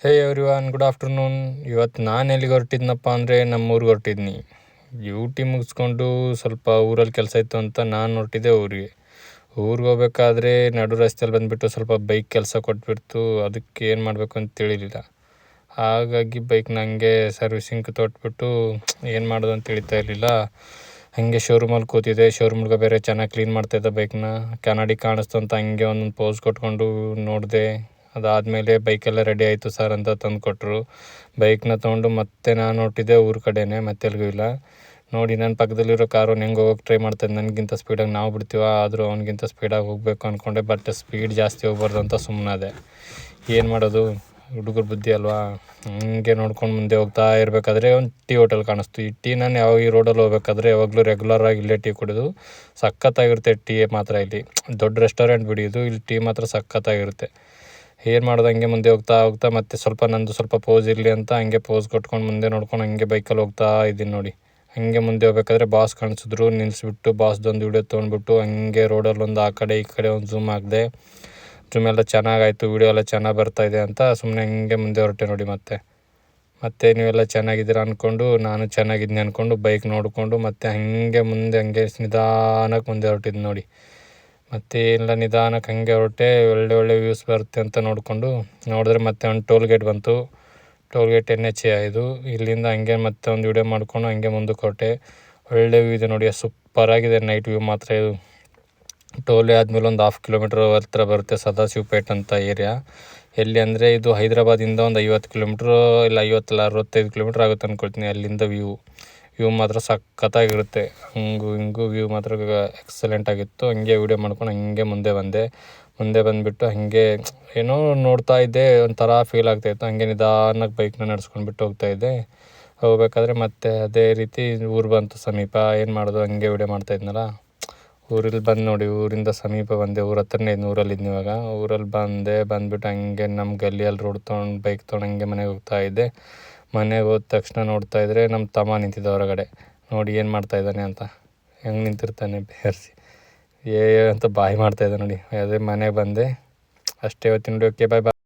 ಹೇ everyone, good afternoon. ಇವತ್ತು ನಾನು ಎಲ್ಲಿಗೆ ಹೊರಟಿದ್ನಪ್ಪ ಅಂದರೆ ನಮ್ಮೂರಿಗೆ ಹೊರಟಿದ್ನಿ. ಡ್ಯೂಟಿ ಮುಗಿಸ್ಕೊಂಡು ಸ್ವಲ್ಪ ಊರಲ್ಲಿ ಕೆಲಸ ಇತ್ತು ಅಂತ ನಾನು ಹೊರಟಿದ್ದೆ ಊರಿಗೆ ಹೋಗ್ಬೇಕಾದ್ರೆ ನಡು ರಸ್ತೆಯಲ್ಲಿ ಬಂದುಬಿಟ್ಟು ಸ್ವಲ್ಪ ಬೈಕ್ ಕೆಲಸ ಕೊಟ್ಬಿಡ್ತು. ಅದಕ್ಕೆ ಏನು ಮಾಡಬೇಕು ಅಂತ ತಿಳಿಲಿಲ್ಲ. ಹಾಗಾಗಿ ಬೈಕ್ ನನಗೆ ಸರ್ವಿಸಿಂಗ್ ತೊಟ್ಬಿಟ್ಟು ಏನು ಮಾಡೋದು ಅಂತ ತಿಳಿತಾ ಇರಲಿಲ್ಲ. ಹಾಗೆ ಶೋರೂಮಲ್ಲಿ ಕೂತಿದ್ದೆ. ಶೋರೂಮ್ಗೆ ಬೇರೆ ಚೆನ್ನಾಗಿ ಕ್ಲೀನ್ ಮಾಡ್ತಾಯಿದ್ದೆ ಬೈಕ್ನ. ಕನ್ನಡಿ ಕಾಣಿಸ್ತು ಅಂತ ಹಂಗೆ ಒಂದೊಂದು ಪೋಸ್ ಕೊಟ್ಕೊಂಡು ನೋಡಿದೆ. ಅದಾದಮೇಲೆ ಬೈಕೆಲ್ಲ ರೆಡಿ ಆಯಿತು ಸರ್ ಅಂತ ತಂದು ಕೊಟ್ಟರು. ಬೈಕ್ನ ತೊಗೊಂಡು ಮತ್ತೆ ನಾನು ಹೊರಟಿದ್ದೆ ಊರ ಕಡೆನೇ, ಮತ್ತೆ ಎಲ್ಲಿಗೂ ಇಲ್ಲ. ನೋಡಿ, ನನ್ನ ಪಕ್ಕದಲ್ಲಿರೋ ಕಾರು ಹೆಂಗೆ ಹೋಗೋಕೆ ಟ್ರೈ ಮಾಡ್ತಾಯಿದ್ದೆ. ನನಗಿಂತ ಸ್ಪೀಡಾಗಿ ನಾವು ಬಿಡ್ತೀವ, ಆದರೂ ಅವನಿಗಿಂತ ಸ್ಪೀಡಾಗಿ ಹೋಗಬೇಕು ಅಂದ್ಕೊಂಡೆ. ಬಟ್ ಸ್ಪೀಡ್ ಜಾಸ್ತಿ ಹೋಗ್ಬಾರ್ದು ಅಂತ ಸುಮ್ಮನಾದೆ. ಏನು ಮಾಡೋದು, ಹುಡುಗರ ಬುದ್ಧಿ ಅಲ್ವಾ. ಹಂಗೆ ನೋಡ್ಕೊಂಡು ಮುಂದೆ ಹೋಗ್ತಾ ಇರಬೇಕಾದ್ರೆ ಒಂದು ಟೀ ಹೋಟೆಲ್ ಕಾಣಿಸ್ತು. ಈ ಟೀ ನಾನು ಯಾವಾಗ ಈ ರೋಡಲ್ಲಿ ಹೋಗ್ಬೇಕಾದ್ರೆ ಯಾವಾಗಲೂ ರೆಗ್ಯುಲರಾಗಿ ಇಲ್ಲೇ ಟೀ ಕುಡಿದು. ಸಖತ್ತಾಗಿರುತ್ತೆ ಟೀ ಮಾತ್ರ. ಇಲ್ಲಿ ದೊಡ್ಡ ರೆಸ್ಟೋರೆಂಟ್ ಬಿಡಿಯೋದು, ಇಲ್ಲಿ ಟೀ ಮಾತ್ರ ಸಖತ್ತಾಗಿರುತ್ತೆ. ಏನು ಮಾಡೋದು, ಹಂಗೆ ಮುಂದೆ ಹೋಗ್ತಾ ಮತ್ತೆ ಸ್ವಲ್ಪ ಪೋಸ್ ಇರಲಿ ಅಂತ ಹಂಗೆ ಪೋಸ್ ಕೊಟ್ಕೊಂಡು ಮುಂದೆ ನೋಡ್ಕೊಂಡು ಹಂಗೆ ಬೈಕಲ್ಲಿ ಹೋಗ್ತಾ ಇದ್ದೀನಿ. ನೋಡಿ, ಹಂಗೆ ಮುಂದೆ ಹೋಗ್ಬೇಕಾದ್ರೆ ಬಾಸ್ ಕಾಣಿಸಿದ್ರು. ನಿಲ್ಲಿಸ್ಬಿಟ್ಟು ಬಾಸ್ದೊಂದು ವಿಡಿಯೋ ತೊಗೊಂಡ್ಬಿಟ್ಟು ಹಂಗೆ ರೋಡಲ್ಲಿ ಒಂದು ಆ ಕಡೆ ಈ ಕಡೆ ಒಂದು ಝೂಮ್ ಹಾಕಿದೆ. ಝೂಮ್ ಎಲ್ಲ ಚೆನ್ನಾಗಾಯಿತು, ವಿಡಿಯೋ ಎಲ್ಲ ಚೆನ್ನಾಗಿ ಬರ್ತಾಯಿದೆ ಅಂತ ಸುಮ್ಮನೆ ಹಂಗೆ ಮುಂದೆ ಹೊರಟೆ. ನೋಡಿ, ಮತ್ತೆ ನೀವೆಲ್ಲ ಚೆನ್ನಾಗಿದ್ದೀರಾ ಅಂದ್ಕೊಂಡು ನಾನು ಚೆನ್ನಾಗಿದ್ದೀನಿ ಅಂದ್ಕೊಂಡು ಬೈಕ್ ನೋಡಿಕೊಂಡು ಮತ್ತೆ ಹಂಗೆ ಹಂಗೆ ನಿಧಾನಕ್ಕೆ ಮುಂದೆ ಹೊರಟಿದ್ದು. ಮತ್ತು ಎಲ್ಲ ನಿಧಾನಕ್ಕೆ ಹಂಗೆ ಹೊರಟೆ. ಒಳ್ಳೆ ವ್ಯೂಸ್ ಬರುತ್ತೆ ಅಂತ ನೋಡಿದ್ರೆ ಮತ್ತೆ ಒಂದು ಟೋಲ್ ಗೇಟ್ ಬಂತು. ಟೋಲ್ ಗೇಟ್ NH ಇದು. ಇಲ್ಲಿಂದ ಹಂಗೆ ಮತ್ತೆ ಒಂದು ವಿಡಿಯೋ ಮಾಡ್ಕೊಂಡು ಹಂಗೆ ಮುಂದಕ್ಕೆ ಹೊರಟೆ. ಒಳ್ಳೆ ವ್ಯೂ ಇದೆ ನೋಡಿ, ಸೂಪರಾಗಿದೆ ನೈಟ್ ವ್ಯೂ ಮಾತ್ರ. ಇದು ಟೋಲ್ ಆದಮೇಲೆ ಒಂದು 1/2 ಕಿಲೋಮೀಟ್ರ್ ಹತ್ರ ಬರುತ್ತೆ ಸದಾಶಿವಪೇಟ್ ಅಂತ ಏರಿಯಾ. ಎಲ್ಲಿ ಅಂದರೆ ಇದು ಹೈದರಾಬಾದಿಂದ ಒಂದು 50 ಕಿಲೋಮೀಟ್ರು ಇಲ್ಲ 65 ಕಿಲೋಮೀಟ್ರ್ ಆಗುತ್ತೆ ಅಂದ್ಕೊಳ್ತೀನಿ. ಅಲ್ಲಿಂದ ವ್ಯೂ ಮಾತ್ರ ಸಖತ್ತಾಗಿರುತ್ತೆ. ಹಿಂಗೂ ವ್ಯೂ ಮಾತ್ರ ಎಕ್ಸಲೆಂಟ್ ಆಗಿತ್ತು. ಹಂಗೆ ವೀಡಿಯೋ ಮಾಡ್ಕೊಂಡು ಹಂಗೆ ಮುಂದೆ ಬಂದುಬಿಟ್ಟು ಹಂಗೆ ಏನೋ ನೋಡ್ತಾ ಇದ್ದೆ. ಒಂಥರ ಫೀಲ್ ಆಗ್ತಾಯಿತ್ತು. ಹಂಗೆ ನಿಧಾನಕ್ಕೆ ಬೈಕ್ನ ನಡೆಸ್ಕೊಂಡ್ಬಿಟ್ಟು ಹೋಗ್ಬೇಕಾದ್ರೆ ಮತ್ತೆ ಅದೇ ರೀತಿ ಊರು ಬಂತು ಸಮೀಪ. ಏನು ಮಾಡೋದು, ಹಂಗೆ ವೀಡಿಯೋ ಮಾಡ್ತಾಯಿದ್ನಲ್ಲ. ಊರಲ್ಲಿ ನೋಡಿ, ಊರಿಂದ ಸಮೀಪ ಬಂದೆ. ಊರ ಹತ್ರನೇ ಊರಲ್ಲಿದ್ನಿ ಇವಾಗ. ಊರಲ್ಲಿ ಬಂದುಬಿಟ್ಟು ಹಂಗೆ ನಮ್ಮ ಗಲ್ಲಿಯಲ್ಲಿ ರೋಡ್ ತೊಗೊಂಡು ಬೈಕ್ ತೊಗೊಂಡು ಹಂಗೆ ಮನೆಗೆ ಹೋಗ್ತಾ ಇದ್ದೆ. ಮನೆಗೆ ಹೋದ ತಕ್ಷಣ ನೋಡ್ತಾ ಇದ್ದರೆ ನಮ್ಮ ತಮ್ಮ ನಿಂತಿದ್ದ ಹೊರಗಡೆ. ನೋಡಿ ಏನು ಮಾಡ್ತಾಯಿದ್ದಾನೆ ಅಂತ, ಹೆಂಗೆ ನಿಂತಿರ್ತಾನೆ ಬೇರ್ಸಿ ಅಂತ ಬಾಯ್ ಮಾಡ್ತಾಯಿದ್ದ ನೋಡಿ. ಅದೇ ಮನೆಗೆ ಬಂದೆ ಅಷ್ಟೇ. ಇವತ್ತಿನ ವಿಡಿಯೋಕ್ಕೆ ಬಾಯ್.